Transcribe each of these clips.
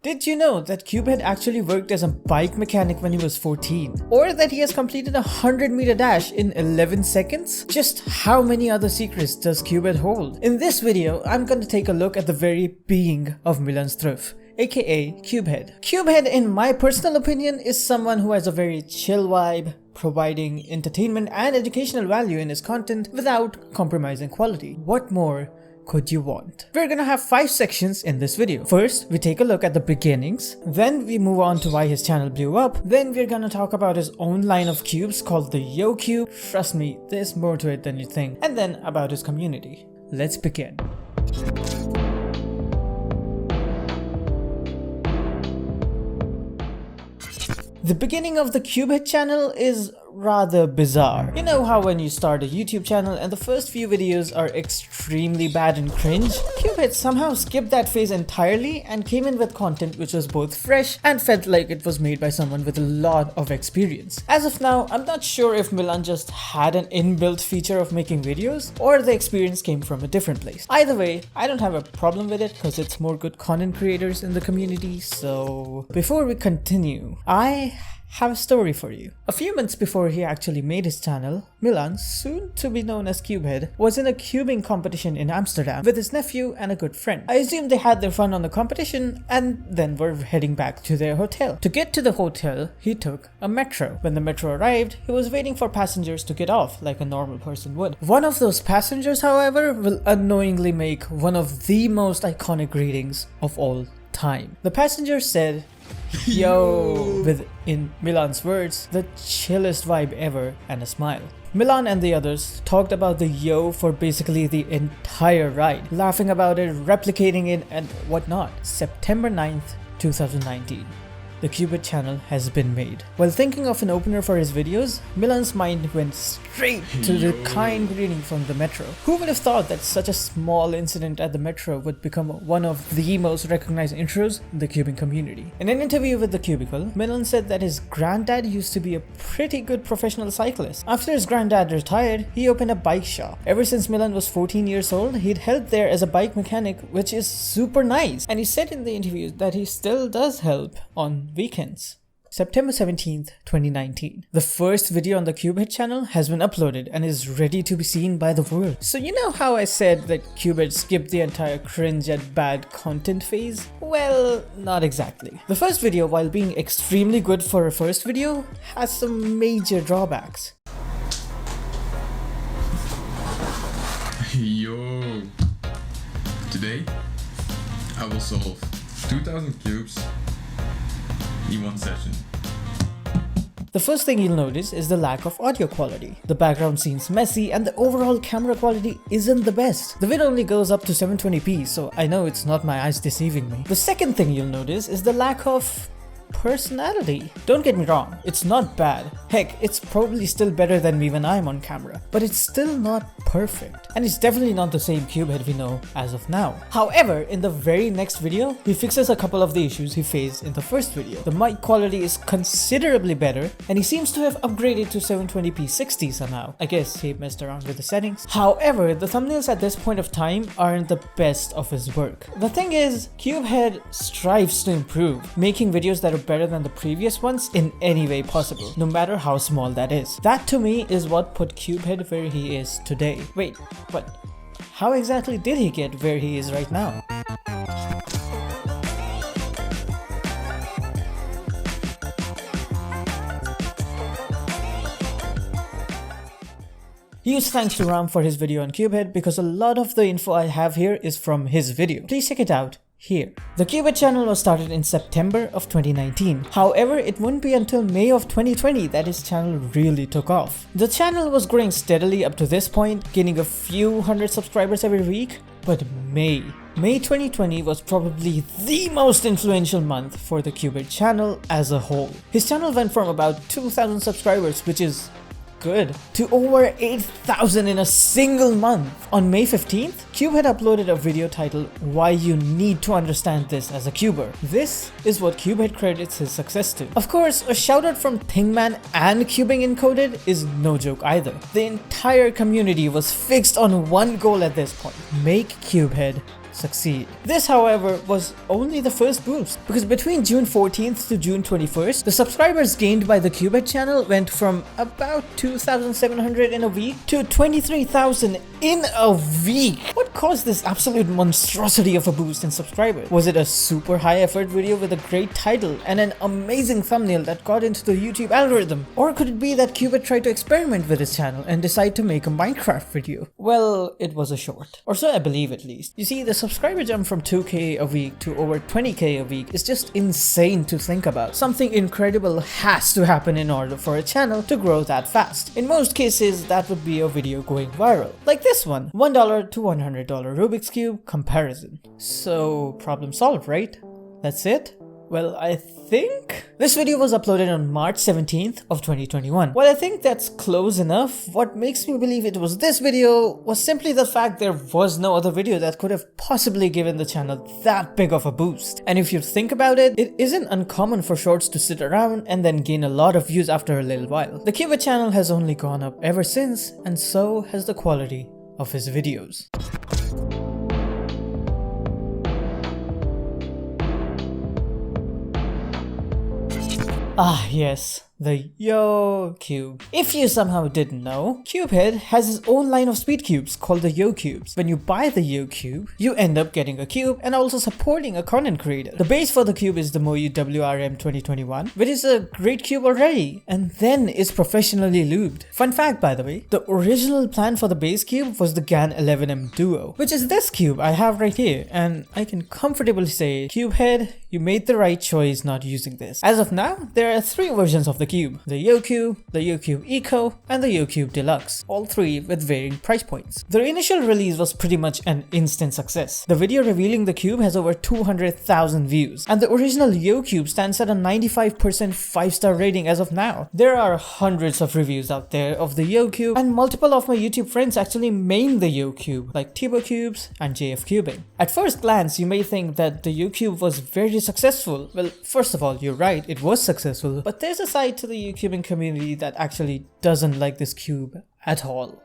Did you know that CubeHead actually worked as a bike mechanic when he was 14? Or that he has completed a 100-meter dash in 11 seconds? Just how many other secrets does CubeHead hold? In this video, I'm going to take a look at the very being of Milan Struff, aka CubeHead. CubeHead, in my personal opinion, is someone who has a very chill vibe, providing entertainment and educational value in his content without compromising quality. What more could you want? We're gonna have 5 sections in this video. First, we take a look at the beginnings, then we move on to why his channel blew up, then we're gonna talk about his own line of cubes called the Yo Cube. Trust me, there's more to it than you think, and then about his community. Let's begin. The beginning of the CubeHead channel is rather bizarre. You know how when you start a YouTube channel and the first few videos are extremely bad and cringe? CubeHead somehow skipped that phase entirely and came in with content which was both fresh and felt like it was made by someone with a lot of experience. As of now, I'm not sure if Milan just had an inbuilt feature of making videos or the experience came from a different place. Either way, I don't have a problem with it because it's more good content creators in the community. So before we continue, I have a story for you. A few months before he actually made his channel, Milan, soon to be known as CubeHead, was in a cubing competition in Amsterdam with his nephew and a good friend. I assume they had their fun on the competition and then were heading back to their hotel. To get to the hotel, he took a metro. When the metro arrived, he was waiting for passengers to get off like a normal person would. One of those passengers, however, will unknowingly make one of the most iconic greetings of all time. The passenger said, "Yo," with, in Milan's words, the chillest vibe ever and a smile. Milan and the others talked about the yo for basically the entire ride, laughing about it, replicating it and whatnot. September 9th, 2019. The CubeHead channel has been made. While thinking of an opener for his videos, Milan's mind went straight to the kind greeting from the metro. Who would have thought that such a small incident at the metro would become one of the most recognized intros in the cubing community? In an interview with The Cubicle, Milan said that his granddad used to be a pretty good professional cyclist. After his granddad retired, he opened a bike shop. Ever since Milan was 14 years old, he'd helped there as a bike mechanic, which is super nice. And he said in the interview that he still does help on weekends. September 17th, 2019. The first video on the CubeHead channel has been uploaded and is ready to be seen by the world. So you know how I said that CubeHead skipped the entire cringe and bad content phase? Well, not exactly. The first video, while being extremely good for a first video, has some major drawbacks. Yo! Today, I will solve 2000 cubes in one session. The first thing you'll notice is the lack of audio quality. The background seems messy and the overall camera quality isn't the best. The vid only goes up to 720p, so I know it's not my eyes deceiving me. The second thing you'll notice is the lack of personality. Don't get me wrong, it's not bad. Heck, it's probably still better than me when I'm on camera, but it's still not perfect. And it's definitely not the same CubeHead we know as of now. However, in the very next video, he fixes a couple of the issues he faced in the first video. The mic quality is considerably better, and he seems to have upgraded to 720p 60 somehow. I guess he messed around with the settings. However, the thumbnails at this point of time aren't the best of his work. The thing is, CubeHead strives to improve, making videos that are better than the previous ones in any way possible, no matter how small that is. That to me is what put CubeHead where he is today. Wait, but how exactly did he get where he is right now? Huge thanks to Ram for his video on CubeHead because a lot of the info I have here is from his video. Please check it out here. The CubeHead channel was started in September of 2019. However, it wouldn't be until May of 2020 that his channel really took off. The channel was growing steadily up to this point, gaining a few hundred subscribers every week, but May 2020 was probably the most influential month for the CubeHead channel as a whole. His channel went from about 2,000 subscribers, which is good, to over 8,000 in a single month. On May 15th, CubeHead uploaded a video titled "Why You Need to Understand This as a Cuber." This is what CubeHead credits his success to. Of course, a shoutout from Thingman and Cubing Encoded is no joke either. The entire community was fixed on one goal at this point: make CubeHead succeed. This, however, was only the first boost, because between June 14th to June 21st, the subscribers gained by the CubeHead channel went from about 2,700 in a week to 23,000 in a week. What caused this absolute monstrosity of a boost in subscribers? Was it a super high effort video with a great title and an amazing thumbnail that got into the YouTube algorithm? Or could it be that CubeHead tried to experiment with his channel and decide to make a Minecraft video? Well, it was a short. Or so I believe, at least. You see, the subscriber jump from 2k a week to over 20k a week is just insane to think about. Something incredible has to happen in order for a channel to grow that fast. In most cases, that would be a video going viral. Like this one, $1 to $100 Rubik's Cube comparison. So, problem solved, right? That's it? Well, I think this video was uploaded on March 17th of 2021. While I think that's close enough, what makes me believe it was this video was simply the fact there was no other video that could have possibly given the channel that big of a boost. And if you think about it, it isn't uncommon for shorts to sit around and then gain a lot of views after a little while. The CubeHead channel has only gone up ever since, and so has the quality of his videos. Ah yes, the YoCube. If you somehow didn't know, CubeHead has his own line of speed cubes called the YoCubes. When you buy the YoCube, you end up getting a cube and also supporting a content creator. The base for the cube is the Moyu WRM 2021, which is a great cube already and then is professionally lubed. Fun fact, by the way, the original plan for the base cube was the GAN 11M Duo, which is this cube I have right here, and I can comfortably say, CubeHead, you made the right choice not using this. As of now, there are 3 versions of the cube: the YoCube, the YoCube Eco, and the YoCube Deluxe, all 3 with varying price points. The initial release was pretty much an instant success. The video revealing the cube has over 200,000 views, and the original YoCube stands at a 95% 5-star rating as of now. There are hundreds of reviews out there of the YoCube, and multiple of my YouTube friends actually main the YoCube, like Tibo Cubes and JF Cubing. At first glance, you may think that the YoCube was very successful. Well, first of all, you're right, it was successful, but there's a side to the YouTubing community that actually doesn't like this cube at all.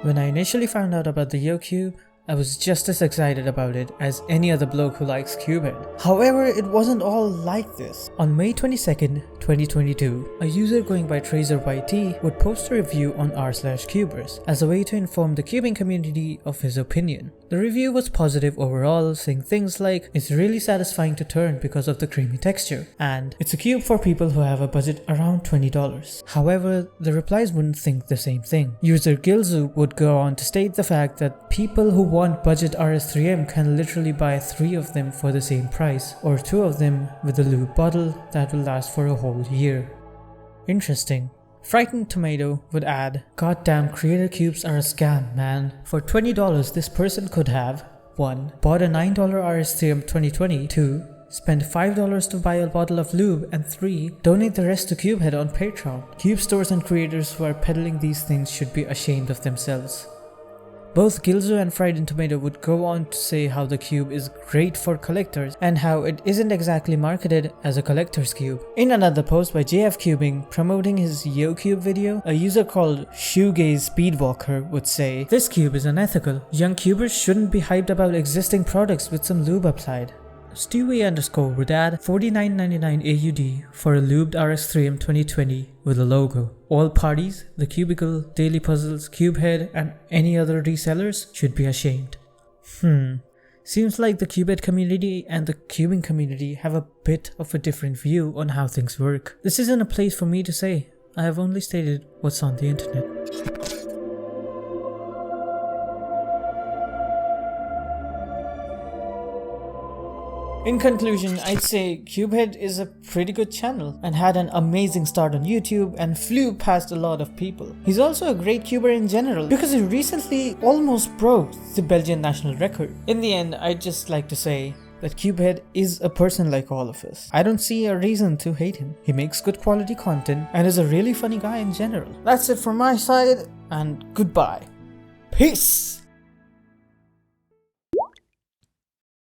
When I initially found out about the YoCube, I was just as excited about it as any other bloke who likes CubeHead. However, it wasn't all like this. On May 22nd, 2022, a user going by TracerYT would post a review on r/cubers as a way to inform the cubing community of his opinion. The review was positive overall, saying things like, "It's really satisfying to turn because of the creamy texture," and "It's a cube for people who have a budget around $20. However, the replies wouldn't think the same thing. User Gilzu would go on to state the fact that people who want budget RS3M can literally buy 3 of them for the same price, or 2 of them with a lube bottle that will last for a whole year. Interesting. Frightened Tomato would add, "Goddamn creator cubes are a scam, man. For $20 this person could have 1. Bought a $9 RS3M 2020, 2. Spend $5 to buy a bottle of lube, and 3. Donate the rest to CubeHead on Patreon. Cube stores and creators who are peddling these things should be ashamed of themselves." Both Gilzo and Fried Tomato would go on to say how the cube is great for collectors and how it isn't exactly marketed as a collector's cube. In another post by JF Cubing promoting his YoCube video, a user called Shoegaze Speedwalker would say, "This cube is unethical. Young cubers shouldn't be hyped about existing products with some lube applied." Stewie_ would add $49.99 AUD for a lubed RS3M 2020 with a logo. All parties, the Cubicle, Daily Puzzles, CubeHead, and any other resellers should be ashamed. Seems like the CubeHead community and the cubing community have a bit of a different view on how things work. This isn't a place for me to say. I have only stated what's on the internet. In conclusion, I'd say CubeHead is a pretty good channel and had an amazing start on YouTube and flew past a lot of people. He's also a great cuber in general because he recently almost broke the Belgian national record. In the end, I'd just like to say that CubeHead is a person like all of us. I don't see a reason to hate him. He makes good quality content and is a really funny guy in general. That's it from my side, and goodbye. Peace!